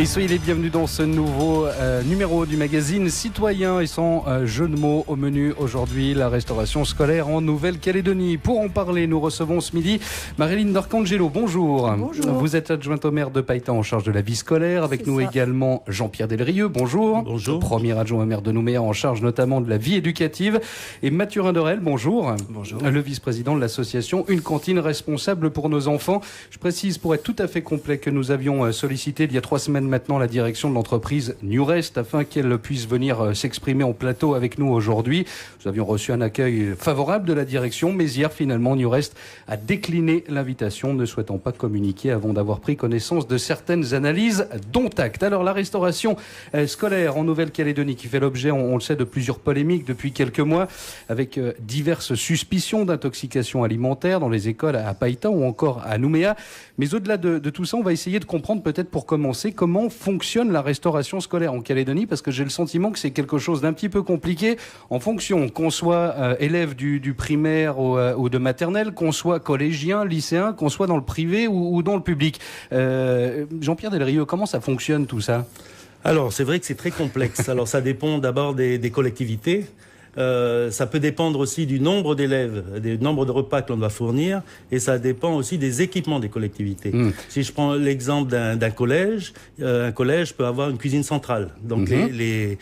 Et soyez les bienvenus dans ce nouveau numéro du magazine Citoyen et sans jeu de mots au menu aujourd'hui, la restauration scolaire en Nouvelle-Calédonie. Pour en parler, nous recevons ce midi Marilyn D'Arcangelo. Bonjour. Bonjour. Vous êtes adjointe au maire de Païta en charge de la vie scolaire. Avec nous également Jean-Pierre Delrieux. Bonjour. Bonjour. Premier adjoint au maire de Nouméa en charge notamment de la vie éducative. Et Mathurin Dorel. Bonjour. Bonjour. Le vice-président de l'association Une cantine responsable pour nos enfants. Je précise pour être tout à fait complet que nous avions sollicité il y a 3 semaines maintenant la direction de l'entreprise Newrest afin qu'elle puisse venir s'exprimer en plateau avec nous aujourd'hui. Nous avions reçu un accueil favorable de la direction, mais hier finalement Newrest a décliné l'invitation, ne souhaitant pas communiquer avant d'avoir pris connaissance de certaines analyses dont acte. Alors la restauration scolaire en Nouvelle-Calédonie qui fait l'objet, on le sait, de plusieurs polémiques depuis quelques mois avec diverses suspicions d'intoxication alimentaire dans les écoles à Païta ou encore à Nouméa. Mais au-delà de tout ça, on va essayer de comprendre peut-être pour commencer comment fonctionne la restauration scolaire en Calédonie, parce que j'ai le sentiment que c'est quelque chose d'un petit peu compliqué en fonction qu'on soit élève du primaire ou de maternelle, qu'on soit collégien, lycéen, qu'on soit dans le privé ou dans le public. Jean-Pierre Delrieux, comment ça fonctionne tout ça ? Alors, c'est vrai que c'est très complexe. Alors, ça dépend d'abord des collectivités. Ça peut dépendre aussi du nombre d'élèves, du nombre de repas que l'on doit fournir, et ça dépend aussi des équipements des collectivités. Si je prends l'exemple d'un collège, un collège peut avoir une cuisine centrale. Donc les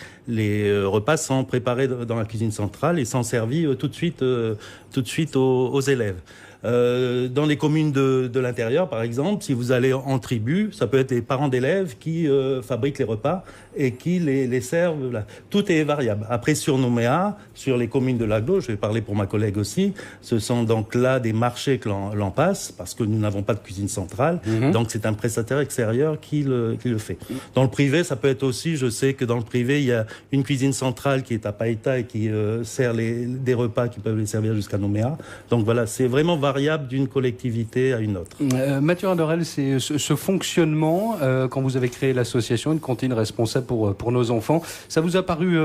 repas sont préparés dans la cuisine centrale et sont servis tout de suite aux élèves. Dans les communes de l'intérieur, par exemple, si vous allez en tribu, ça peut être les parents d'élèves qui fabriquent les repas et qui les servent. Là. Tout est variable. Après, sur Nouméa, sur les communes de l'Aglo, je vais parler pour ma collègue aussi, ce sont donc là des marchés que l'on passe, parce que nous n'avons pas de cuisine centrale, donc c'est un prestataire extérieur qui le fait. Dans le privé, ça peut être aussi, je sais que dans le privé, il y a une cuisine centrale qui est à Païta et qui sert des repas qui peuvent les servir jusqu'à Nouméa. Donc voilà, c'est vraiment variable d'une collectivité à une autre. Mathurin Dorel, c'est ce fonctionnement, quand vous avez créé l'association Une cantine responsable pour nos enfants, ça vous a paru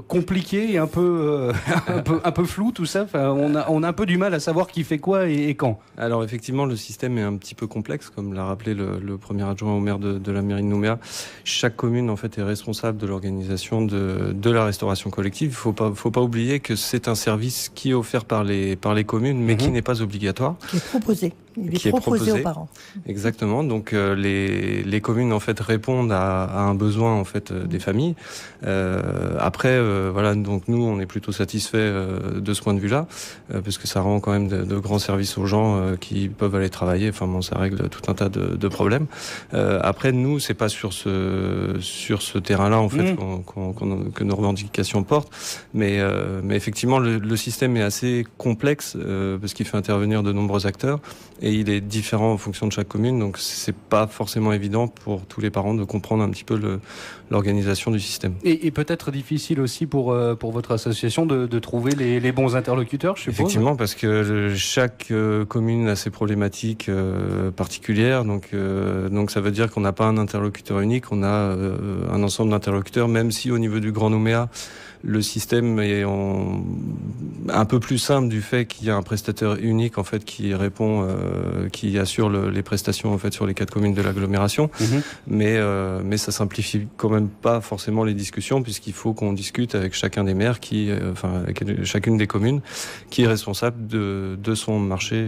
compliqué et un peu flou tout ça, enfin, on a un peu du mal à savoir qui fait quoi et quand. Alors effectivement, le système est un petit peu complexe, comme l'a rappelé le premier adjoint au maire de la mairie de Nouméa. Chaque commune en fait est responsable de l'organisation de la restauration collective. Il faut pas oublier que c'est un service qui est offert par les communes, mais qui n'est pas obligatoire. Qui est proposé. Il est proposé aux parents. Exactement. Donc les communes en fait répondent à un besoin en fait des familles. Après voilà, donc nous on est plutôt satisfait de ce point de vue-là, parce que ça rend quand même de grands services aux gens qui peuvent aller travailler. Enfin bon, ça règle tout un tas de problèmes. Après nous, c'est pas sur ce terrain-là en fait que nos revendications portent, mais effectivement le système est assez complexe parce qu'il fait intervenir de nombreux acteurs. Et il est différent en fonction de chaque commune, donc c'est pas forcément évident pour tous les parents de comprendre un petit peu l'organisation du système. Et peut-être difficile aussi pour votre association de trouver les bons interlocuteurs, je suppose. Effectivement, parce que chaque commune a ses problématiques particulières, donc ça veut dire qu'on n'a pas un interlocuteur unique, on a un ensemble d'interlocuteurs, même si au niveau du Grand Nouméa, le système est un peu plus simple du fait qu'il y a un prestataire unique en fait qui répond, qui assure les prestations en fait sur les 4 communes de l'agglomération. Mais ça simplifie quand même pas forcément les discussions, puisqu'il faut qu'on discute avec chacun des maires avec chacune des communes qui est responsable de son marché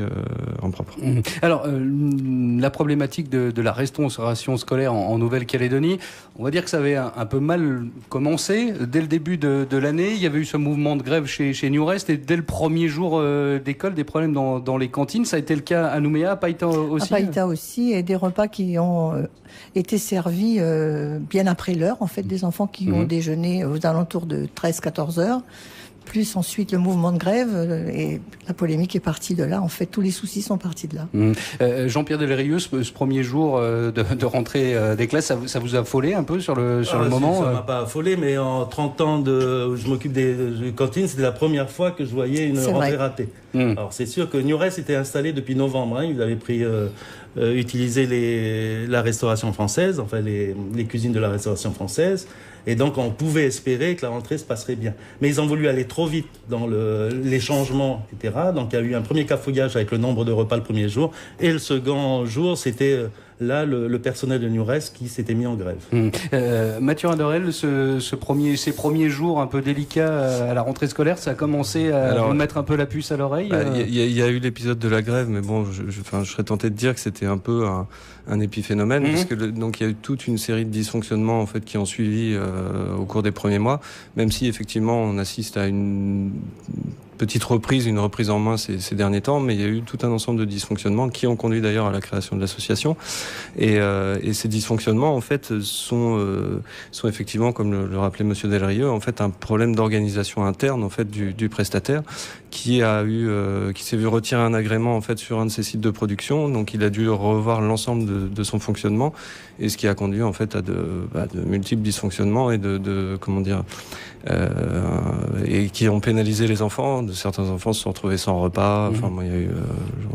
en propre. Alors la problématique de la restauration scolaire en Nouvelle-Calédonie, on va dire que ça avait un peu mal commencé dès le début de l'année. Il y avait eu ce mouvement de grève chez Newrest et dès le premier jour d'école, des problèmes dans les cantines. Ça a été le cas à Nouméa, à Païta aussi. À Païta aussi, et des repas qui ont été servis bien après l'heure, en fait, des enfants qui ont déjeuné aux alentours de 13-14 heures. Plus ensuite le mouvement de grève et la polémique est partie de là. En fait, tous les soucis sont partis de là. Jean-Pierre Delrieux, ce premier jour de rentrée des classes, ça vous a affolé un peu sur le moment? Ça m'a pas affolé, mais en 30 ans où je m'occupe des cantines, c'était la première fois que je voyais une rentrée ratée. Alors c'est sûr que Newrest était installé depuis novembre. Ils avaient utilisé la restauration française, enfin les cuisines de la restauration française. Et donc, on pouvait espérer que la rentrée se passerait bien. Mais ils ont voulu aller trop vite dans les changements, etc. Donc, il y a eu un premier cafouillage avec le nombre de repas le premier jour. Et le second jour, c'était là le personnel de Newrest qui s'était mis en grève. Mathurin Dorel, ces premiers jours un peu délicats à la rentrée scolaire, ça a commencé à vous mettre un peu la puce à l'oreille. Il y a eu l'épisode de la grève, mais bon, je serais tenté de dire que c'était un peu un épiphénomène, puisque donc il y a eu toute une série de dysfonctionnements en fait qui ont suivi au cours des premiers mois, même si effectivement on assiste à une reprise en main ces derniers temps, mais il y a eu tout un ensemble de dysfonctionnements qui ont conduit d'ailleurs à la création de l'association. Et ces dysfonctionnements, en fait, sont effectivement, comme le rappelait Monsieur Delrieux, en fait, un problème d'organisation interne, en fait, du prestataire, qui s'est vu retirer un agrément, en fait, sur un de ses sites de production. Donc, il a dû revoir l'ensemble de son fonctionnement, et ce qui a conduit, en fait, à de multiples dysfonctionnements et et qui ont pénalisé les enfants. Certains enfants se sont retrouvés sans repas. Enfin, il y a eu,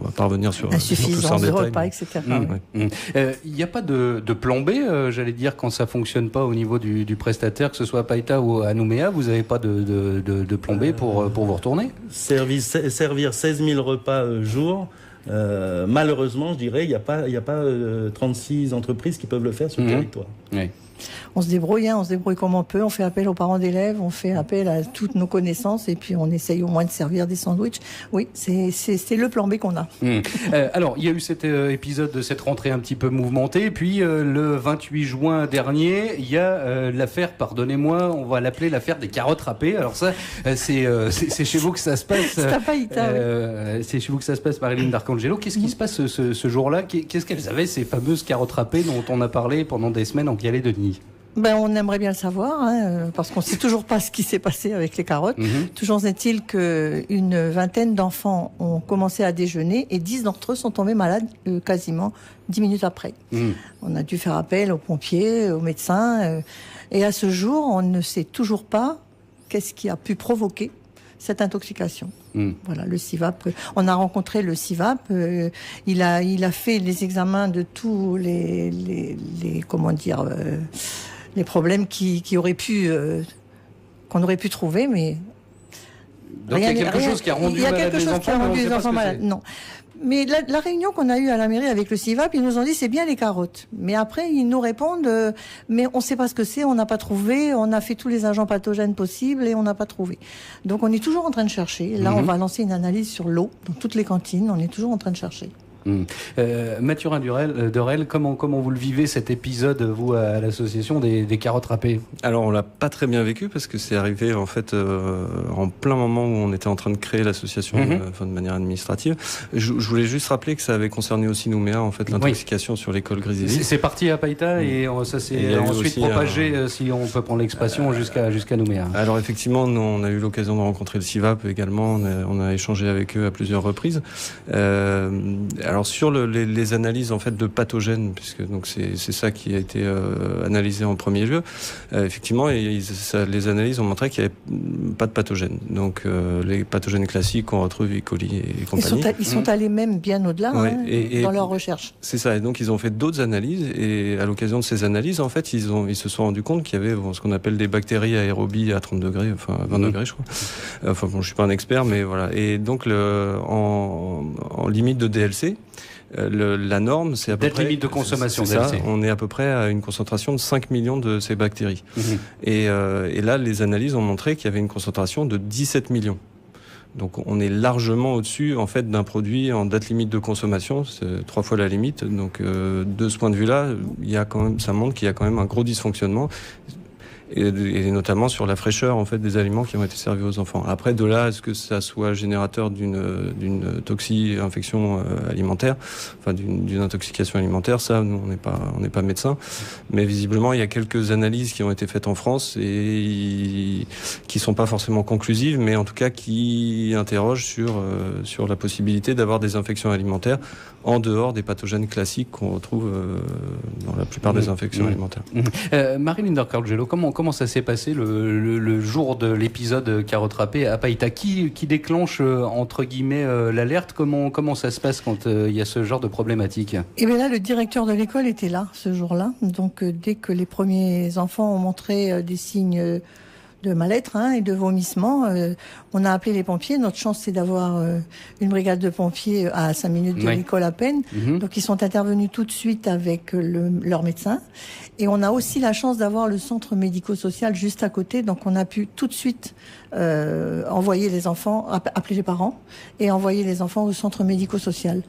on va pas revenir sur tout ça en détail. Repas, etc. Il n'y a pas de plan B, j'allais dire, quand ça fonctionne pas au niveau du prestataire, que ce soit à Païta ou à Nouméa, vous n'avez pas de plan B pour vous retourner? Servir 16 000 repas jour. Malheureusement, je dirais, il n'y a pas 36 entreprises qui peuvent le faire sur le territoire. Oui. On se débrouille comme on peut, on fait appel aux parents d'élèves, on fait appel à toutes nos connaissances et puis on essaye au moins de servir des sandwichs. Oui, c'est le plan B qu'on a. Alors, il y a eu cet épisode de cette rentrée un petit peu mouvementée, puis le 28 juin dernier, il y a l'affaire, pardonnez-moi, on va l'appeler l'affaire des carottes râpées. Alors ça, c'est chez vous que ça se passe. C'est à Païta, c'est chez vous que ça se passe, Marilyn D'Arcangelo. Qu'est-ce qui se passe ce jour-là? Qu'est-ce qu'elles avaient, ces fameuses carottes râpées dont on a parlé pendant des semaines en Vialet-Denis? On aimerait bien le savoir, parce qu'on ne sait toujours pas ce qui s'est passé avec les carottes. Toujours est-il qu'une vingtaine d'enfants ont commencé à déjeuner et 10 d'entre eux sont tombés malades quasiment 10 minutes après. On a dû faire appel aux pompiers, aux médecins. Et à ce jour, on ne sait toujours pas qu'est-ce qui a pu provoquer cette intoxication. Voilà, le CIVAP. On a rencontré le CIVAP. Il a fait les examens de tous les problèmes qu'on aurait pu trouver, mais donc il y a quelque chose qui a rendu les enfants malades. Non. Mais la réunion qu'on a eue à la mairie avec le CIVAP, ils nous ont dit c'est bien les carottes. Mais après, ils nous répondent mais on ne sait pas ce que c'est, on n'a pas trouvé, on a fait tous les agents pathogènes possibles et on n'a pas trouvé. Donc on est toujours en train de chercher. Là, on va lancer une analyse sur l'eau dans toutes les cantines. On est toujours en train de chercher. Mathurin Dorel, comment vous le vivez cet épisode, vous, à l'association des carottes râpées? Alors on l'a pas très bien vécu parce que c'est arrivé en fait en plein moment où on était en train de créer l'association de manière administrative. Je voulais juste rappeler que ça avait concerné aussi Nouméa, en fait, l'intoxication sur l'école Grisélie. C'est parti à Païta et ça s'est ensuite propagé, si on peut prendre l'expression, jusqu'à Nouméa. Alors effectivement, nous, on a eu l'occasion de rencontrer le CIVAP également, on a échangé avec eux à plusieurs reprises. Alors sur les analyses en fait de pathogènes, puisque donc c'est ça qui a été analysé en premier lieu, effectivement, les analyses ont montré qu'il n'y avait pas de pathogènes. Donc les pathogènes classiques qu'on retrouve, E. coli et compagnie. Ils sont allés même bien au-delà dans leurs recherches. C'est ça. Et donc ils ont fait d'autres analyses et à l'occasion de ces analyses, en fait, ils se sont rendus compte qu'il y avait ce qu'on appelle des bactéries aérobies à 30 degrés, enfin 20 degrés, je crois. Enfin bon, je suis pas un expert, mais voilà. Et donc en limite de DLC. La norme, c'est à peu près... limite de consommation, c'est ça, on est à peu près à une concentration de 5 millions de ces bactéries. Et là, les analyses ont montré qu'il y avait une concentration de 17 millions. Donc on est largement au-dessus en fait d'un produit en date limite de consommation, c'est 3 fois la limite. Donc de ce point de vue-là, ça montre qu'il y a quand même un gros dysfonctionnement. Et notamment sur la fraîcheur en fait des aliments qui ont été servis aux enfants. Après, de là, est-ce que ça soit générateur d'une infection alimentaire, enfin d'une intoxication alimentaire, ça, nous, on n'est pas médecin, mais visiblement, il y a quelques analyses qui ont été faites en France et qui sont pas forcément conclusives, mais en tout cas qui interrogent sur la possibilité d'avoir des infections alimentaires en dehors des pathogènes classiques qu'on retrouve dans la plupart des infections alimentaires. Marilyn D'Arcangelo, comment ça s'est passé le jour de l'épisode carotte râpée à Païta? Qui déclenche entre guillemets l'alerte? Comment ça se passe quand il y a ce genre de problématique? Et bien là, le directeur de l'école était là ce jour-là. Donc dès que les premiers enfants ont montré des signes mal-être et de vomissements. On a appelé les pompiers. Notre chance, c'est d'avoir une brigade de pompiers à 5 minutes de l'école à peine. Donc, ils sont intervenus tout de suite avec leur médecin. Et on a aussi la chance d'avoir le centre médico-social juste à côté. Donc, on a pu tout de suite envoyer les enfants, appeler les parents et envoyer les enfants au centre médico-social.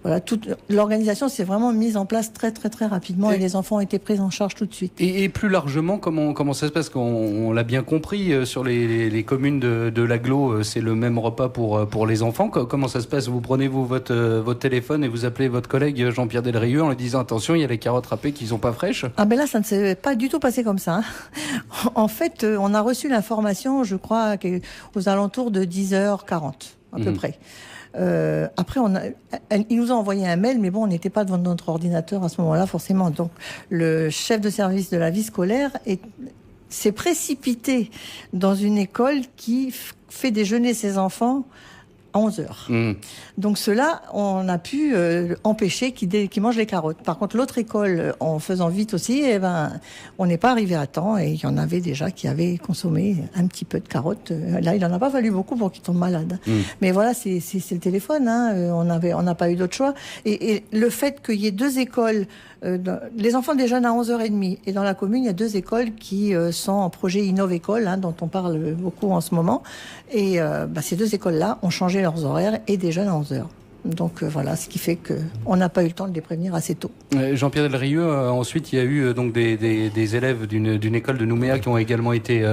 Voilà, toute l'organisation s'est vraiment mise en place très très très rapidement et les enfants ont été pris en charge tout de suite. Et plus largement, comment ça se passe? On l'a bien compris, sur les communes de l'agglo, c'est le même repas pour les enfants. Comment ça se passe? Vous prenez votre téléphone et vous appelez votre collègue Jean-Pierre Delrieux en lui disant attention, il y a les carottes râpées qui sont pas fraîches? Ah ben là, ça ne s'est pas du tout passé comme ça. En fait, on a reçu l'information, je crois, aux alentours de 10h40 à peu près. Après, il nous a envoyé un mail, mais bon, on n'était pas devant notre ordinateur à ce moment-là, forcément. Donc, le chef de service de la vie scolaire s'est précipité dans une école qui fait déjeuner ses enfants à 11h. Donc cela, on a pu empêcher qu'ils mangent les carottes. Par contre, l'autre école, en faisant vite aussi, on n'est pas arrivé à temps et il y en avait déjà qui avaient consommé un petit peu de carottes. Là, il n'en a pas fallu beaucoup pour qu'ils tombent malades. Mais voilà, c'est le téléphone. On n'a pas eu d'autre choix. Et le fait qu'il y ait 2 écoles, les enfants déjeunent à 11h30 et dans la commune, il y a 2 écoles qui sont en projet Innov-École, dont on parle beaucoup en ce moment. Et ces 2 écoles-là ont changé leurs horaires et déjeunent à 11h. Donc voilà, ce qui fait qu'on n'a pas eu le temps de les prévenir assez tôt. Jean-Pierre Delrieux, ensuite il y a eu donc des élèves d'une école de Nouméa qui ont également été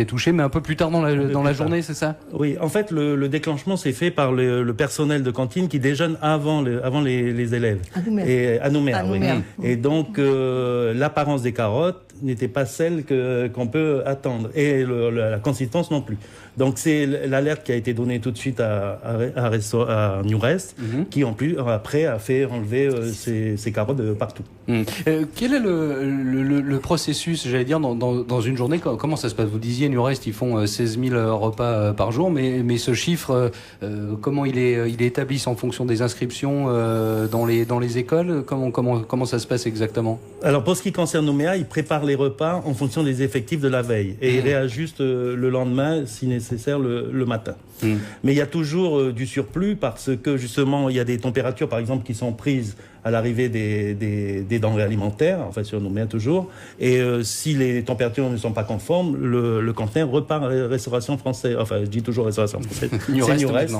touchés, mais un peu plus tard dans la journée, c'est ça? Oui, en fait le déclenchement s'est fait par le personnel de cantine qui déjeune avant les élèves. À Nouméa. Oui. Et donc l'apparence des carottes n'était pas celle qu'on peut attendre, et la consistance non plus. Donc c'est l'alerte qui a été donnée tout de suite à Newrest, qui en plus après a fait enlever ces carottes de partout. Quel est le processus, j'allais dire, dans une journée? Comment ça se passe? Vous disiez Newrest, ils font 16 000 repas par jour, mais ce chiffre, comment il est établi? En fonction des inscriptions dans les écoles? Comment ça se passe exactement? Alors pour ce qui concerne Nouméa, ils préparent les repas en fonction des effectifs de la veille et ils réajustent le lendemain si nécessaire le matin. Mais il y a toujours du surplus parce que justement il y a des températures par exemple qui sont prises à l'arrivée des denrées alimentaires, enfin sur Nouméa toujours, et si les températures ne sont pas conformes, le conteneur repart à restauration française, enfin je dis toujours restauration française, c'est Newrest.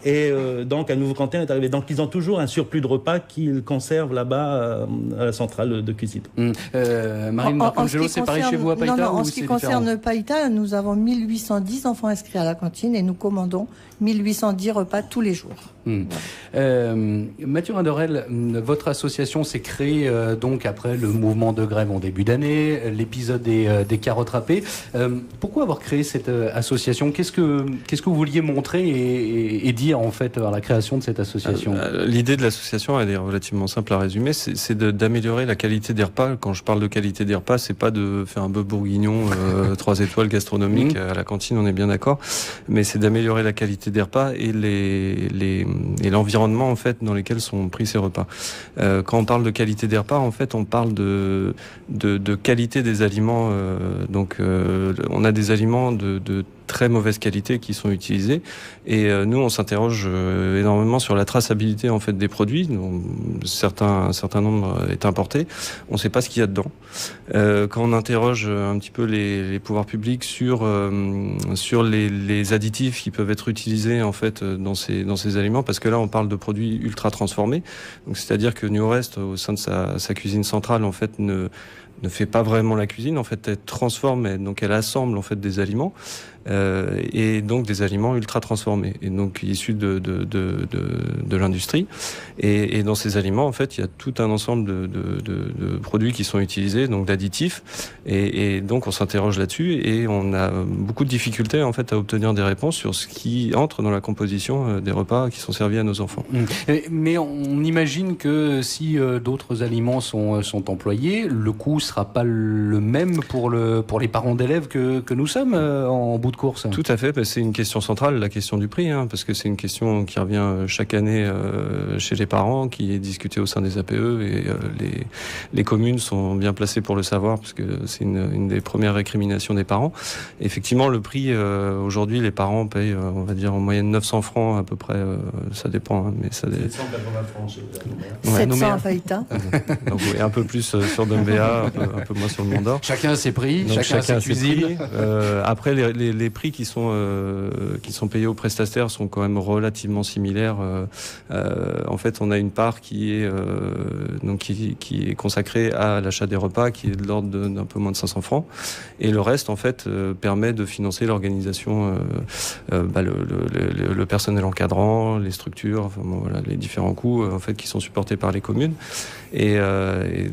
Et donc un nouveau conteneur est arrivé. Donc ils ont toujours un surplus de repas qu'ils conservent là-bas à la centrale de cuisine. Marine Marcangelo, c'est pareil chez vous à Païta? Non, en ce qui concerne Païta, nous avons 1810 enfants inscrits à la cantine et nous commandons 1810 repas tous les jours. Mathieu Rinderel, votre association s'est créée donc après le mouvement de grève en début d'année, l'épisode des carottes râpées. Pourquoi avoir créé cette association? Qu'est-ce que vous vouliez montrer et dire en fait à la création de cette association? L'idée de l'association, elle est relativement simple à résumer, c'est d'améliorer la qualité des repas. Quand je parle de qualité des repas, c'est pas de faire un bœuf bourguignon 3 étoiles gastronomiques à la cantine, on est bien d'accord, mais c'est d'améliorer la qualité des repas et l'environnement en fait dans lequel sont pris ces repas. Quand on parle de qualité des repas, en fait, on parle de qualité des aliments. On a des aliments de très mauvaise qualité qui sont utilisés et nous on s'interroge énormément sur la traçabilité en fait des produits. Donc, un certain nombre est importé, on ne sait pas ce qu'il y a dedans. Quand on interroge un petit peu les pouvoirs publics sur les additifs qui peuvent être utilisés en fait dans ces aliments, parce que là on parle de produits ultra transformés, donc c'est-à-dire que Newrest au sein de sa cuisine centrale en fait ne fait pas vraiment la cuisine, en fait elle transforme, donc elle assemble en fait des aliments et donc des aliments ultra transformés et donc issus de l'industrie et dans ces aliments en fait il y a tout un ensemble de produits qui sont utilisés, donc d'additifs et donc on s'interroge là-dessus et on a beaucoup de difficultés en fait à obtenir des réponses sur ce qui entre dans la composition des repas qui sont servis à nos enfants. Mais on imagine que si d'autres aliments sont employés, le coût sera pas le même pour les parents d'élèves que nous sommes en bout de course. Tout à fait, c'est une question centrale, la question du prix, parce que c'est une question qui revient chaque année chez les parents, qui est discutée au sein des APE, et les communes sont bien placées pour le savoir, parce que c'est une des premières récriminations des parents. Effectivement, le prix, aujourd'hui, les parents payent, on va dire, en moyenne 900 francs à peu près, ça dépend, mais ça... 780 francs chez vous. 700 à Faïta. Donc, oui, un peu plus sur Dombéa, un peu moins sur le Mont d'Or. Chacun a ses prix, donc, chacun a ses cuisines. Après, les prix qui sont payés aux prestataires sont quand même relativement similaires. En fait, on a une part qui est consacrée à l'achat des repas, qui est de l'ordre d'un peu moins de 500 francs, et le reste, en fait, permet de financer l'organisation, le personnel encadrant, les structures, enfin, bon, voilà, les différents coûts en fait qui sont supportés par les communes. Et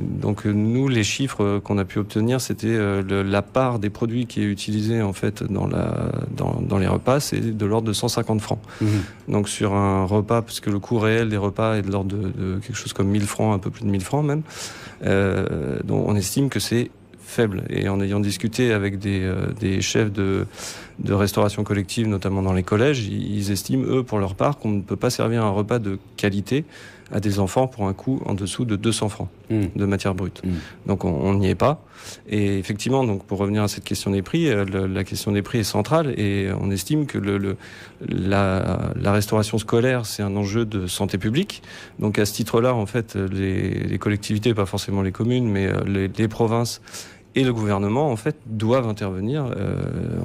donc nous, les chiffres qu'on a pu obtenir, c'était la part des produits qui est utilisée en fait dans les repas, c'est de l'ordre de 150 francs. Mmh. Donc sur un repas, parce que le coût réel des repas est de l'ordre de quelque chose comme 1000 francs, un peu plus de 1000 francs même, donc on estime que c'est faible. Et en ayant discuté avec des chefs de restauration collective, notamment dans les collèges, ils estiment, eux, pour leur part, qu'on ne peut pas servir un repas de qualité à des enfants pour un coût en dessous de 200 francs de matière brute. Donc on n'y est pas. Et effectivement, donc pour revenir à cette question des prix, la question des prix est centrale, et on estime que la restauration scolaire, c'est un enjeu de santé publique. Donc à ce titre-là, en fait, les collectivités, pas forcément les communes, mais les provinces et le gouvernement, en fait, doivent intervenir.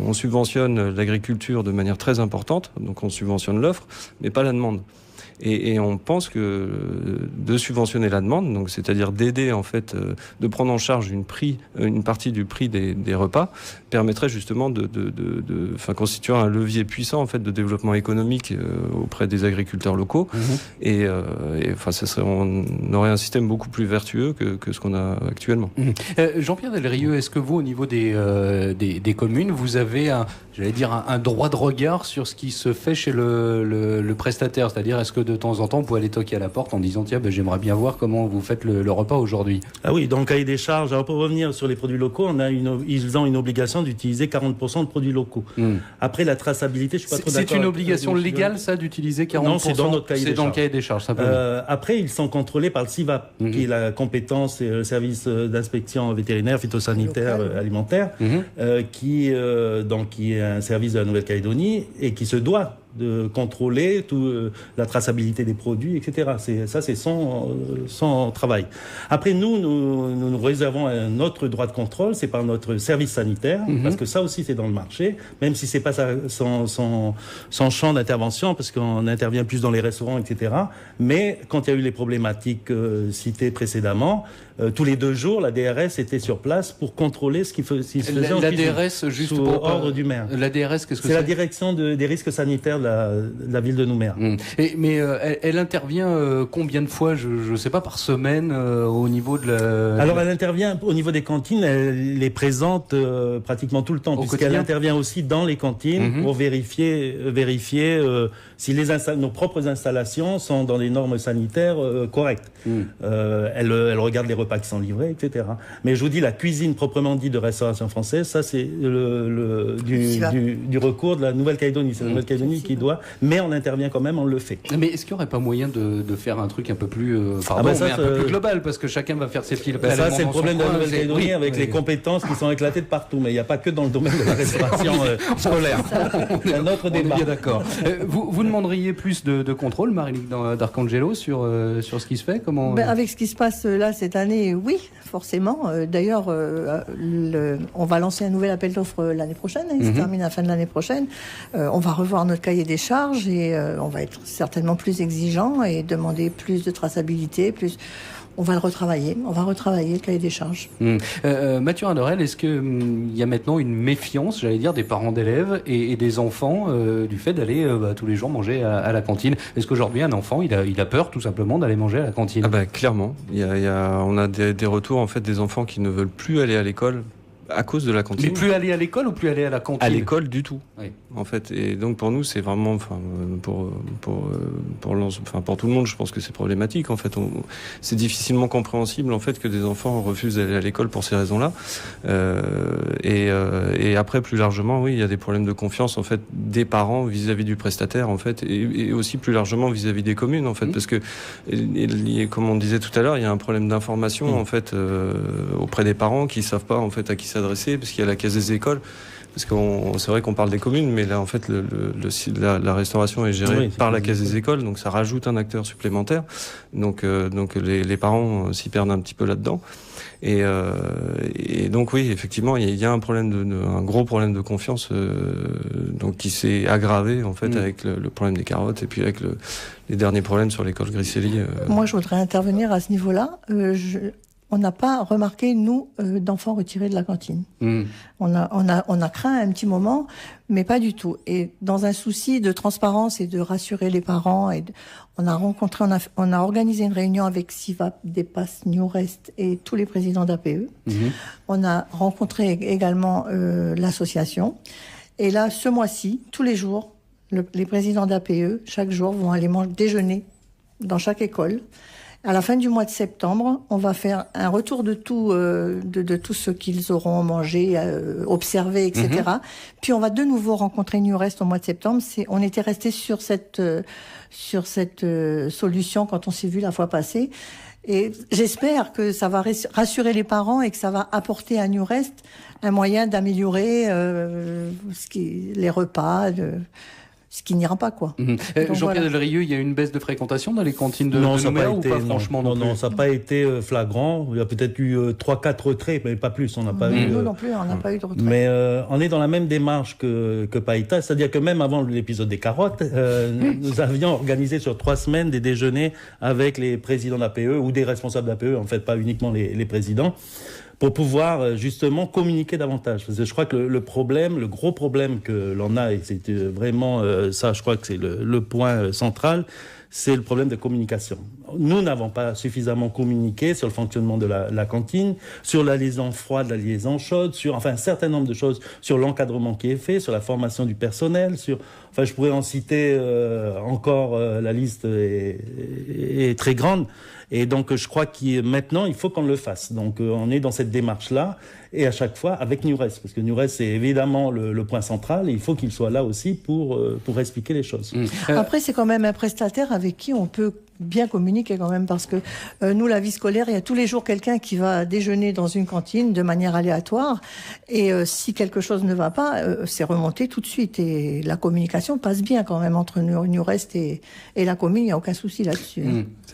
On subventionne l'agriculture de manière très importante, donc on subventionne l'offre, mais pas la demande. Et on pense que de subventionner la demande, donc c'est-à-dire d'aider en fait, de prendre en charge une partie du prix des repas, permettrait justement de constituer un levier puissant en fait de développement économique auprès des agriculteurs locaux. Et on aurait un système beaucoup plus vertueux que ce qu'on a actuellement. Jean-Pierre Delrieux, est-ce que vous, au niveau des communes, vous avez un droit de regard sur ce qui se fait chez le prestataire? C'est-à-dire, est-ce que de temps en temps, vous pouvez aller toquer à la porte en disant tiens, j'aimerais bien voir comment vous faites le repas aujourd'hui? Ah oui, dans le cahier des charges, alors pour revenir sur les produits locaux, ils ont une obligation d'utiliser 40% de produits locaux. Après, la traçabilité, je suis pas trop d'accord. C'est une obligation légale, ça, d'utiliser 40%? Non, c'est dans notre cahier des charges. C'est dans le cahier des charges, simplement. Après, ils sont contrôlés par le CIVAP, qui est la compétence et le service d'inspection vétérinaire, phytosanitaire, alimentaire, qui est un service de la Nouvelle-Calédonie et qui se doit de contrôler la traçabilité des produits, etc. C'est son travail. Après, nous réservons un autre droit de contrôle, c'est par notre service sanitaire, parce que ça aussi c'est dans le marché, même si c'est pas son champ d'intervention, parce qu'on intervient plus dans les restaurants, etc. Mais quand il y a eu les problématiques citées précédemment, tous les 2 jours, la DRS était sur place pour contrôler ce qui se faisait la DRS, juste sous pour ordre du maire. La DRS, qu'est-ce que c'est la direction des risques sanitaires de la ville de Nouméa. Mais elle intervient combien de fois, je ne sais pas, par semaine au niveau de la... Alors elle intervient au niveau des cantines, elle est présente pratiquement tout le temps, puisqu'elle intervient aussi dans les cantines pour vérifier si nos propres installations sont dans les normes sanitaires correctes. Elle regarde les repas qui sont livrés, etc. Mais je vous dis, la cuisine proprement dit de restauration française, ça c'est du recours de la Nouvelle-Calédonie. C'est la Nouvelle-Calédonie qui doit, mais on intervient quand même, on le fait. Mais est-ce qu'il n'y aurait pas moyen de faire un truc un peu plus, un peu plus global, parce que chacun va faire ses petits éléments. Ça, c'est le problème de la Nouvelle-Calédonie avec les compétences qui sont éclatées de partout. Mais il n'y a pas que dans le domaine de la restauration scolaire. C'est un autre débat. On est bien d'accord. Vous demanderiez plus de contrôle, Marie-Ligue d'Arcangelo, sur ce qui se fait? Avec ce qui se passe là cette année, oui, forcément. D'ailleurs, on va lancer un nouvel appel d'offres l'année prochaine. Il se termine à la fin de l'année prochaine. On va revoir notre cahier des charges et on va être certainement plus exigeant et demander plus de traçabilité, on va le retravailler. On va retravailler le cahier des charges. Mathieu Rinderel, est-ce qu'il y a maintenant une méfiance, j'allais dire, des parents d'élèves et des enfants du fait d'aller tous les jours manger à la cantine? Est-ce qu'aujourd'hui, un enfant, il a peur tout simplement d'aller manger à la cantine? Clairement. On a des retours en fait des enfants qui ne veulent plus aller à l'école à cause de la cantine. Mais plus aller à l'école ou plus aller à la cantine? À l'école du tout, oui. En fait. Et donc pour nous, c'est vraiment, pour tout le monde, je pense que c'est problématique. En fait, c'est difficilement compréhensible en fait que des enfants refusent d'aller à l'école pour ces raisons-là. Et après, plus largement, oui, il y a des problèmes de confiance en fait des parents vis-à-vis du prestataire en fait, et aussi plus largement vis-à-vis des communes en fait, parce que comme on disait tout à l'heure, il y a un problème d'information en fait auprès des parents qui savent pas en fait à qui s'adresser, parce qu'il y a la caisse des écoles. Parce que c'est vrai qu'on parle des communes, mais là, en fait, la restauration est gérée par la caisse des écoles, donc ça rajoute un acteur supplémentaire. Donc les parents s'y perdent un petit peu là-dedans. Et donc oui, effectivement, il y a un gros problème de confiance, donc qui s'est aggravé en fait avec le problème des carottes et puis avec les derniers problèmes sur l'école Griselli. Moi, je voudrais intervenir à ce niveau-là. On n'a pas remarqué, nous, d'enfants retirés de la cantine. On a craint un petit moment, mais pas du tout. Et dans un souci de transparence et de rassurer les parents, on a organisé une réunion avec SIVAP, DEPAS, New Rest et tous les présidents d'APE. On a rencontré également l'association. Et là, ce mois-ci, tous les jours, les présidents d'APE, chaque jour, vont aller déjeuner dans chaque école. À la fin du mois de septembre, on va faire un retour de tout ce qu'ils auront mangé, observé, etc. Puis on va de nouveau rencontrer New Rest au mois de septembre. On était resté sur cette solution quand on s'est vu la fois passée. Et j'espère que ça va rassurer les parents et que ça va apporter à New Rest un moyen d'améliorer les repas. Ce qui n'ira pas, quoi. Jean-Pierre Delrieux, il y a une baisse de fréquentation dans les cantines de Nouméa ou pas, franchement? Non, ça n'a pas été flagrant. Il y a peut-être eu 3-4 retraits, mais pas plus. On n'a pas eu. Nous non plus, on n'a pas eu de retrait. Mais on est dans la même démarche que Païta, c'est-à-dire que même avant l'épisode des carottes, nous avions organisé sur 3 semaines des déjeuners avec les présidents d'APE ou des responsables d'APE, en fait, pas uniquement les présidents, pour pouvoir justement communiquer davantage. Parce que je crois que le gros problème que l'on a, et c'est vraiment ça, je crois que c'est le point central, c'est le problème de communication. Nous n'avons pas suffisamment communiqué sur le fonctionnement de la cantine, sur la liaison froide, la liaison chaude, sur un certain nombre de choses, sur l'encadrement qui est fait, sur la formation du personnel, je pourrais en citer encore, la liste est très grande. Et donc, je crois que maintenant, il faut qu'on le fasse. Donc, on est dans cette démarche-là, et à chaque fois avec New Rest, parce que New Rest, c'est évidemment le point central, et il faut qu'il soit là aussi pour expliquer les choses. Après, c'est quand même un prestataire avec qui on peut bien communiquer quand même, parce que nous, la vie scolaire, il y a tous les jours quelqu'un qui va déjeuner dans une cantine de manière aléatoire, et si quelque chose ne va pas, c'est remonté tout de suite, et la communication passe bien quand même entre New Rest et la commune, il n'y a aucun souci là-dessus.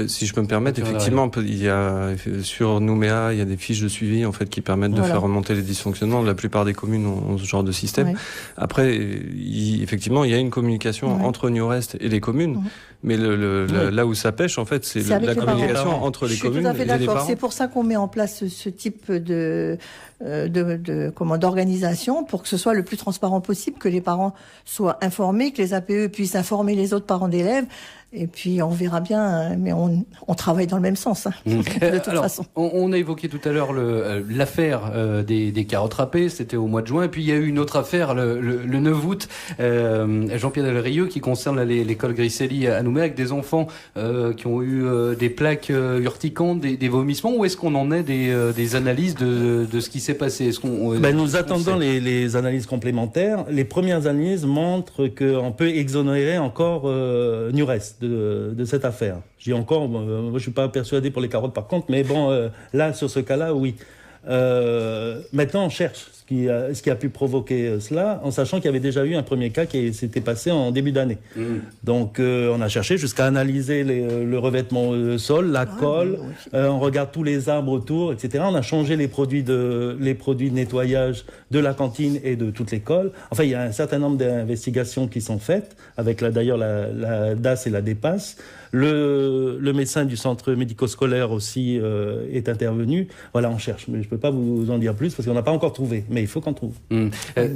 Si je peux me permettre, effectivement, il y a sur Nouméa, il y a des fiches de suivi en fait qui permettent de faire remonter les dysfonctionnements. La plupart des communes ont ce genre de système. Après, effectivement, il y a une communication entre New Rest et les communes, mais là où ça pêche, en fait, c'est la communication entre les communes et les parents. Je suis tout à fait d'accord. C'est pour ça qu'on met en place ce type d'organisation, pour que ce soit le plus transparent possible, que les parents soient informés, que les APE puissent informer les autres parents d'élèves. Et puis on verra bien, mais on travaille dans le même sens, de toute façon. On a évoqué tout à l'heure l'affaire des carottes râpées, c'était au mois de juin. Et puis il y a eu une autre affaire le 9 août, Jean-Pierre Delrieux, qui concerne l'école Griselli à Nouméa, avec des enfants qui ont eu des plaques urticantes, des vomissements. Où est-ce qu'on en est des analyses de ce qui s'est passé? Nous attendons les analyses complémentaires. Les premières analyses montrent qu'on peut exonérer encore New Rest de cette affaire. Je dis encore, moi je suis pas persuadé pour les carottes par contre, mais bon, là sur ce cas-là, oui. Maintenant on cherche ce qui a pu provoquer cela, en sachant qu'il y avait déjà eu un premier cas qui s'était passé en début d'année. Donc on a cherché jusqu'à analyser le revêtement sol, la colle, on regarde tous les arbres autour, etc. On a changé les produits de nettoyage de la cantine et de toute l'école. Enfin, il y a un certain nombre d'investigations qui sont faites, avec d'ailleurs la DAS et la DEPAS. Le médecin du centre médico-scolaire aussi est intervenu. Voilà, on cherche, mais je peux pas vous en dire plus parce qu'on n'a pas encore trouvé. mais il faut qu'on trouve.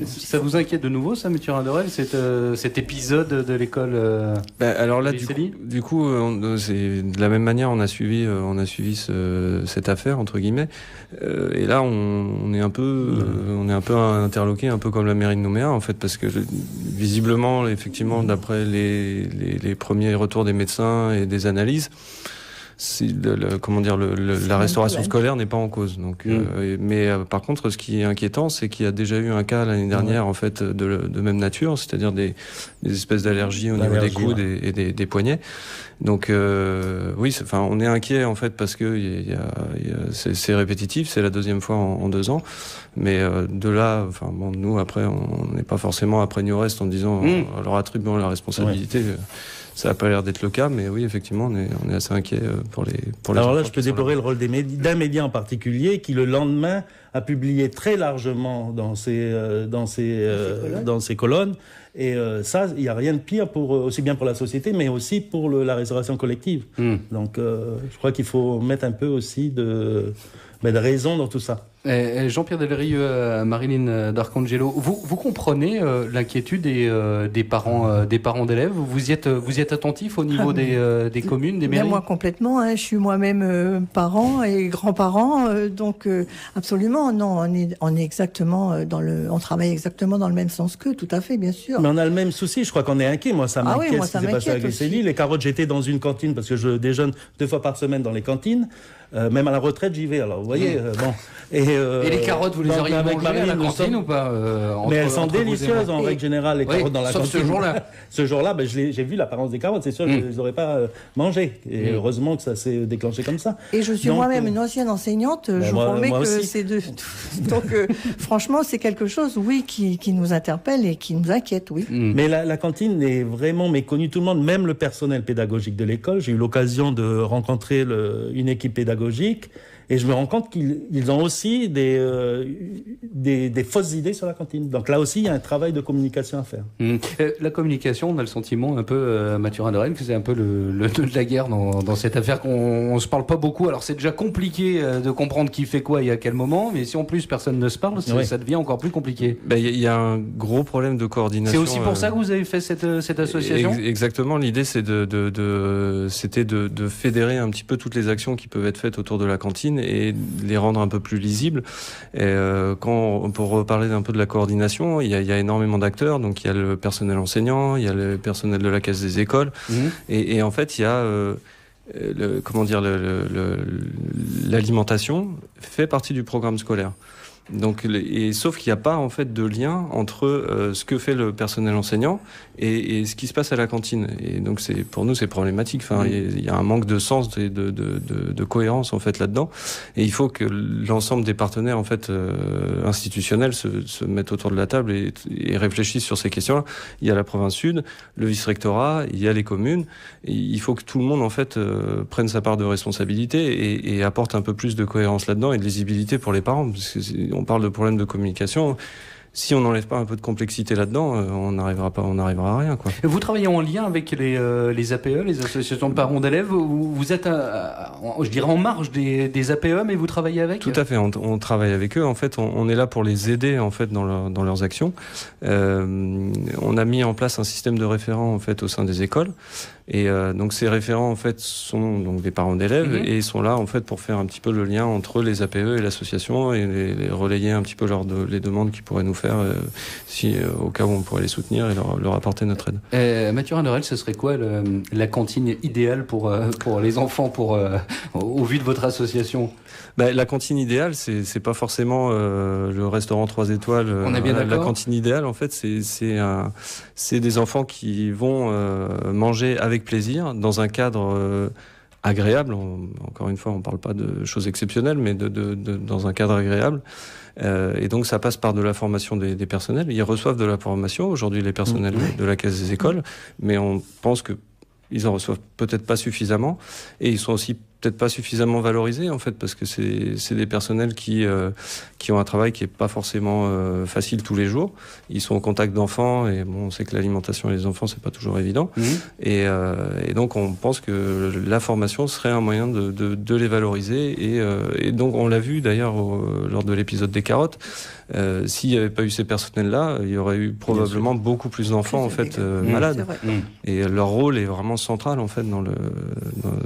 Ça vous inquiète de nouveau, ça, Mathurin Dorel, cet épisode de l'école alors là, du coup, c'est de la même manière, on a suivi cette affaire entre guillemets, et là, on est un peu interloqué, un peu comme la mairie de Nouméa, en fait, parce que visiblement, effectivement, d'après les premiers retours des médecins et des analyses, la restauration scolaire n'est pas en cause. Donc, mais par contre, ce qui est inquiétant, c'est qu'il y a déjà eu un cas l'année dernière, en fait, de même nature, c'est-à-dire des espèces d'allergies au niveau des coudes et des poignets. Donc, oui, on est inquiet, en fait, parce que c'est répétitif, c'est la deuxième fois en 2 ans. Mais de là, nous, après, on n'est pas forcément après New Rest en disant, en leur attribuant la responsabilité. Ça n'a pas l'air d'être le cas, mais oui, effectivement, on est assez inquiet pour les Alors là, je peux déplorer le rôle d'un média en particulier qui, le lendemain, a publié très largement dans ses colonnes. Et ça, il n'y a rien de pire aussi bien pour la société, mais aussi pour la restauration collective. Donc, je crois qu'il faut mettre un peu aussi de raison dans tout ça. Jean-Pierre Delrieux, Marilyn D'Arcangelo, vous comprenez l'inquiétude des parents d'élèves. Vous y êtes attentif au niveau des communes, des mairies? Moi complètement. Je suis moi-même parent et grand-parent, donc absolument. Non, on est exactement on travaille exactement dans le même sens qu'eux, tout à fait, bien sûr. Mais on a le même souci. Je crois qu'on est inquiet. Moi, ça m'inquiète ce qui s'est passé à Grisselli. Les carottes, j'étais dans une cantine parce que je déjeune 2 fois par semaine dans les cantines. Même à la retraite, j'y vais. Alors, vous voyez, bon. Et les carottes, vous les auriez mangées à la cantine ou pas Mais elles sont délicieuses en règle générale, les carottes dans la cantine. Sauf ce jour-là. Ce jour-là, j'ai vu l'apparence des carottes. C'est sûr que je ne les aurais pas mangées. Et heureusement que ça s'est déclenché comme ça. Et je suis moi-même une ancienne enseignante. Je vous promets que c'est Donc, franchement, c'est quelque chose, oui, qui nous interpelle et qui nous inquiète, oui. Mais la cantine est vraiment méconnue. Tout le monde, même le personnel pédagogique de l'école. J'ai eu l'occasion de rencontrer une équipe pédagogique. Et je me rends compte qu'ils ont aussi des fausses idées sur la cantine. Donc là aussi, il y a un travail de communication à faire. La communication, on a le sentiment un peu, Mathurin Dorel, que c'est un peu le nœud de la guerre dans cette affaire, qu'on ne se parle pas beaucoup. Alors c'est déjà compliqué de comprendre qui fait quoi et à quel moment, mais si en plus personne ne se parle, ça devient encore plus compliqué. Il y a un gros problème de coordination. C'est aussi pour ça que vous avez fait cette association ? Exactement. L'idée, c'était de fédérer un petit peu toutes les actions qui peuvent être faites autour de la cantine et les rendre un peu plus lisibles. Et, pour reparler un peu de la coordination, il y a énormément d'acteurs. Donc il y a le personnel enseignant, il y a le personnel de la caisse des écoles, et en fait il y a l'alimentation fait partie du programme scolaire. Donc, sauf qu'il n'y a pas en fait de lien entre ce que fait le personnel enseignant et ce qui se passe à la cantine. Et donc pour nous c'est problématique. Enfin, il y a un manque de sens et de cohérence en fait là-dedans. Et il faut que l'ensemble des partenaires en fait institutionnels se mettent autour de la table et réfléchissent sur ces questions-là. Il y a la province sud, le vice-rectorat, il y a les communes. Et il faut que tout le monde en fait prenne sa part de responsabilité et apporte un peu plus de cohérence là-dedans et de lisibilité pour les parents. Parce que on parle de problèmes de communication. Si on n'enlève pas un peu de complexité là-dedans, on n'arrivera à rien, quoi. Vous travaillez en lien avec les APE, les associations de parents d'élèves. Vous êtes, je dirais, en marge des APE, mais vous travaillez avec ? Tout à fait. On travaille avec eux. En fait, on est là pour les aider en fait dans leurs actions. On a mis en place un système de référents en fait au sein des écoles. Et donc ces référents en fait sont donc des parents d'élèves et ils sont là en fait pour faire un petit peu le lien entre les APE et l'association et les relayer un petit peu les demandes qu'ils pourraient nous faire au cas où on pourrait les soutenir et leur apporter notre aide. Mathurin Dorel, ce serait quoi la cantine idéale pour les enfants au vu de votre association ? La cantine idéale, c'est pas forcément le restaurant 3 étoiles. On est bien d'accord. La cantine idéale, en fait, c'est des enfants qui vont manger avec plaisir dans un cadre agréable. Encore une fois, on parle pas de choses exceptionnelles, mais dans un cadre agréable. Et donc ça passe par de la formation des personnels. Ils reçoivent de la formation aujourd'hui, les personnels de la caisse des écoles, mais on pense que ils en reçoivent peut-être pas suffisamment et ils sont aussi peut-être pas suffisamment valorisés en fait parce que c'est des personnels qui ont un travail qui est pas forcément facile tous les jours. Ils sont au contact d'enfants et bon, on sait que l'alimentation des enfants c'est pas toujours évident et donc on pense que la formation serait un moyen de les valoriser et donc on l'a vu d'ailleurs lors de l'épisode des carottes. S'il n'y avait pas eu ces personnels-là, il y aurait eu probablement beaucoup plus d'enfants en fait malades. Et leur rôle est vraiment central en fait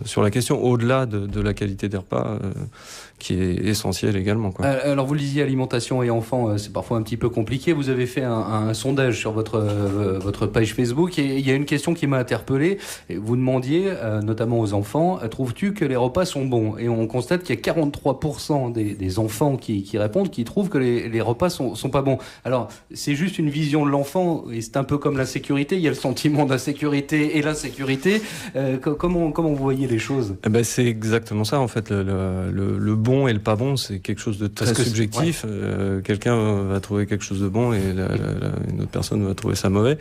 sur la question, au-delà de la qualité des repas, qui est essentielle également, quoi. Alors vous le disiez, alimentation et enfants, c'est parfois un petit peu compliqué. Vous avez fait un sondage sur votre page Facebook et il y a une question qui m'a interpellé. Vous demandiez, notamment aux enfants, trouves-tu que les repas sont bons? Et on constate qu'il y a 43% des enfants qui répondent, qui trouvent que les repas sont pas bons. Alors c'est juste une vision de l'enfant et c'est un peu comme la sécurité. Il y a le sentiment d'insécurité et l'insécurité. Comment vous voyez les choses? C'est exactement ça en fait. Le bon et le pas bon, c'est quelque chose de très subjectif. Quelqu'un va trouver quelque chose de bon et une autre personne va trouver ça mauvais.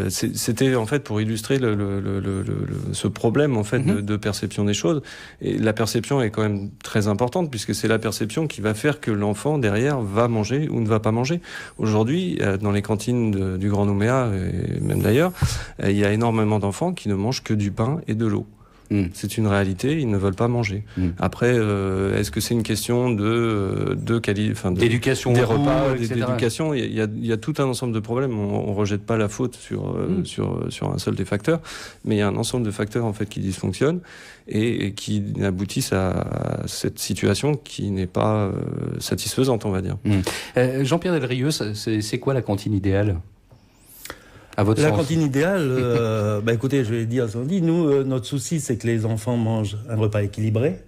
C'était en fait pour illustrer ce problème en fait de perception des choses. Et la perception est quand même très importante puisque c'est la perception qui va faire que l'enfant derrière va manger ou ne va pas manger. Aujourd'hui, dans les cantines du Grand Nouméa et même d'ailleurs, il y a énormément d'enfants qui ne mangent que du pain et de l'eau. C'est une réalité, ils ne veulent pas manger. Après, est-ce que c'est une question d'éducation, des repas, d'éducation? Il y a tout un ensemble de problèmes. On rejette pas la faute sur un seul des facteurs, mais il y a un ensemble de facteurs en fait qui dysfonctionnent et qui aboutissent à cette situation qui n'est pas satisfaisante, on va dire. Jean-Pierre Delrieux, c'est quoi la cantine idéale? La cantine idéale, écoutez, je vais dire ce qu'on dit. Nous, notre souci, c'est que les enfants mangent un repas équilibré,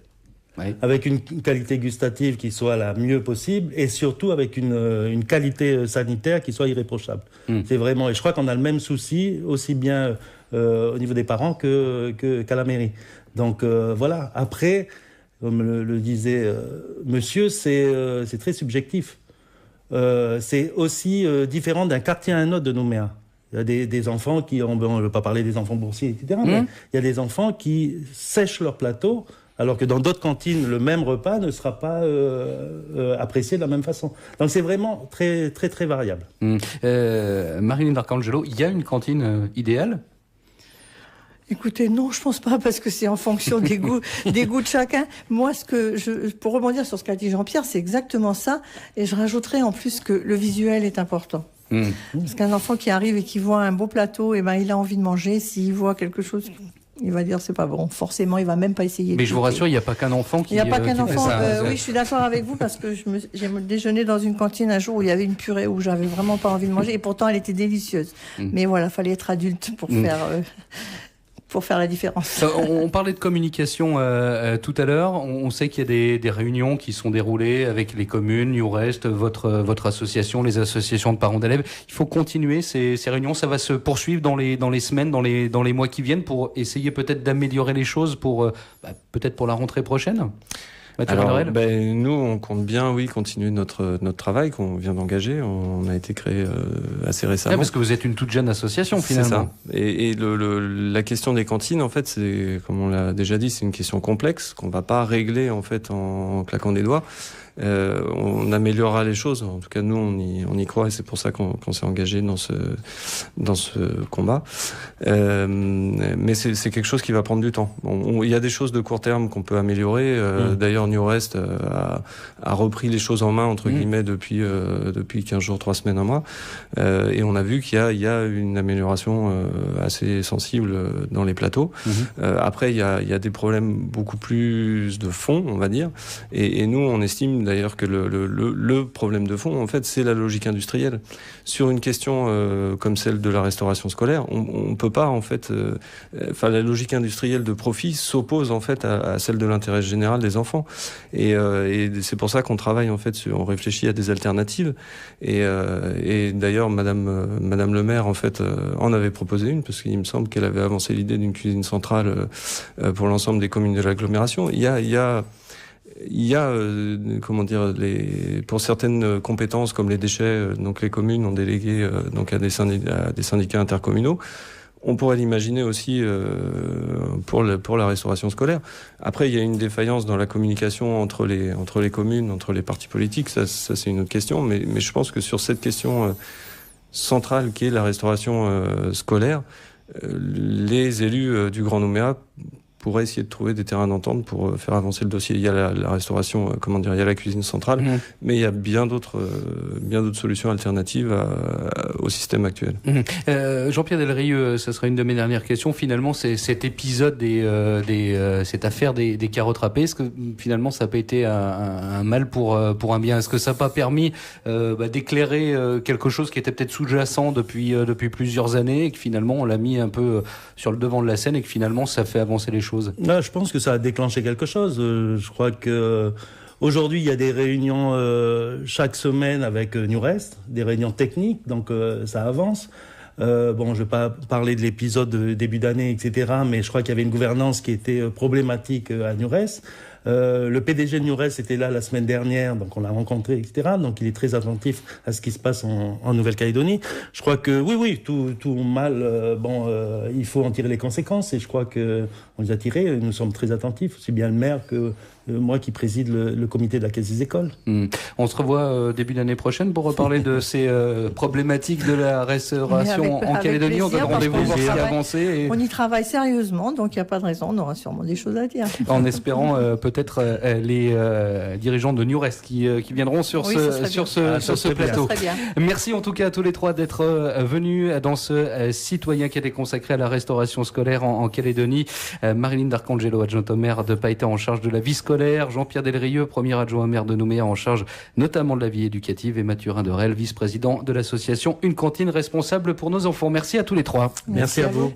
avec une qualité gustative qui soit la mieux possible, et surtout avec une qualité sanitaire qui soit irréprochable. C'est vraiment, et je crois qu'on a le même souci, aussi bien au niveau des parents qu'à la mairie. Donc voilà. Après, comme le disait monsieur, c'est très subjectif. C'est aussi différent d'un quartier à un autre de Nouméa. Il y a des enfants qui ont, je ne veux pas parler des enfants boursiers, etc., mais il y a des enfants qui sèchent leur plateau, alors que dans d'autres cantines, le même repas ne sera pas apprécié de la même façon. Donc c'est vraiment très, très, très variable. Marilyn D'Arcangelo, il y a une cantine idéale? Écoutez, non, je pense pas, parce que c'est en fonction des goûts de chacun. Moi, pour rebondir sur ce qu'a dit Jean-Pierre, c'est exactement ça. Et je rajouterais en plus que le visuel est important. Parce qu'un enfant qui arrive et qui voit un beau plateau, il a envie de manger. S'il voit quelque chose, il va dire c'est pas bon. Forcément, il va même pas essayer. Mais je vous rassure, il n'y a pas qu'un enfant qui. Il n'y a pas qu'un enfant. Oui, je suis d'accord avec vous, parce que j'ai déjeuné dans une cantine un jour où il y avait une purée où j'avais vraiment pas envie de manger, et pourtant elle était délicieuse. Mais voilà, fallait être adulte pour faire la différence. On parlait de communication tout à l'heure. On sait qu'il y a des réunions qui sont déroulées avec les communes, New Rest, votre association, les associations de parents d'élèves. Il faut continuer ces réunions. Ça va se poursuivre dans les semaines, dans les mois qui viennent, pour essayer peut-être d'améliorer les choses peut-être pour la rentrée prochaine. Alors, nous, on compte bien, continuer notre travail qu'on vient d'engager. On a été créé assez récemment. Parce que vous êtes une toute jeune association, finalement. C'est ça. Et la question des cantines, en fait, c'est, comme on l'a déjà dit, c'est une question complexe qu'on va pas régler, en fait, en claquant des doigts. On améliorera les choses. En tout cas, nous, on y croit, et c'est pour ça qu'on s'est engagé dans ce combat. Mais c'est quelque chose qui va prendre du temps. Il y a des choses de court terme qu'on peut améliorer. D'ailleurs, New Rest a repris les choses en main, entre guillemets, depuis 15 jours, 3 semaines, un mois. Et on a vu qu'il y a une amélioration assez sensible dans les plateaux. Après, il y a des problèmes beaucoup plus de fond, on va dire. Et nous, on estime d'ailleurs que le problème de fond, en fait, c'est la logique industrielle. Sur une question comme celle de la restauration scolaire, on peut pas, en fait, la logique industrielle de profit s'oppose, en fait, à celle de l'intérêt général des enfants. Et c'est pour ça qu'on travaille, en fait, on réfléchit à des alternatives. Et d'ailleurs, Madame le maire, en fait, en avait proposé une, parce qu'il me semble qu'elle avait avancé l'idée d'une cuisine centrale pour l'ensemble des communes de l'agglomération. Il y a pour certaines compétences comme les déchets, donc les communes ont délégué donc à des syndicats intercommunaux. On pourrait l'imaginer aussi pour la restauration scolaire. Après, il y a une défaillance dans la communication entre les communes, entre les partis politiques. Ça c'est une autre question. Mais je pense que sur cette question centrale qui est la restauration scolaire, les élus du Grand Nouméa pourrait essayer de trouver des terrains d'entente pour faire avancer le dossier. Il y a la restauration, il y a la cuisine centrale, mais il y a bien d'autres solutions alternatives au système actuel. Jean-Pierre Delrieux, ce sera une de mes dernières questions. Finalement, c'est cet épisode cette affaire des carottes râpées, est-ce que finalement ça n'a pas été un mal pour un bien? Est-ce que ça n'a pas permis d'éclairer quelque chose qui était peut-être sous-jacent depuis plusieurs années et que finalement on l'a mis un peu sur le devant de la scène et que finalement ça fait avancer les choses? Là, je pense que ça a déclenché quelque chose. Je crois que aujourd'hui, il y a des réunions chaque semaine avec NewRest, des réunions techniques, donc ça avance. Je vais pas parler de l'épisode de début d'année, etc., mais je crois qu'il y avait une gouvernance qui était problématique à NewRest. Le PDG de NewRest était là la semaine dernière, donc on l'a rencontré, etc. Donc il est très attentif à ce qui se passe en Nouvelle-Calédonie. Je crois que oui, tout mal, il faut en tirer les conséquences, et je crois que on les a tirées. Nous sommes très attentifs, aussi bien le maire que moi qui préside le comité de la Caisse des écoles. On se revoit début d'année prochaine pour reparler de ces problématiques de la restauration en Calédonie. On donne rendez-vous voir si avancer. On y travaille sérieusement, donc il n'y a pas de raison, on aura sûrement des choses à dire. En espérant peut-être les dirigeants de NewRest qui viendront sur ce plateau. Merci en tout cas à tous les trois d'être venus dans ce citoyen qui a été consacré à la restauration scolaire en Calédonie. Marilyn D'Arcangelo, adjointe au maire de Païta en charge de la vie scolaire. Jean-Pierre Delrieux, premier adjoint au maire de Nouméa en charge notamment de la vie éducative, et Mathurin Dorel, vice-président de l'association Une cantine responsable pour nos enfants. Merci à tous les trois. Merci à vous.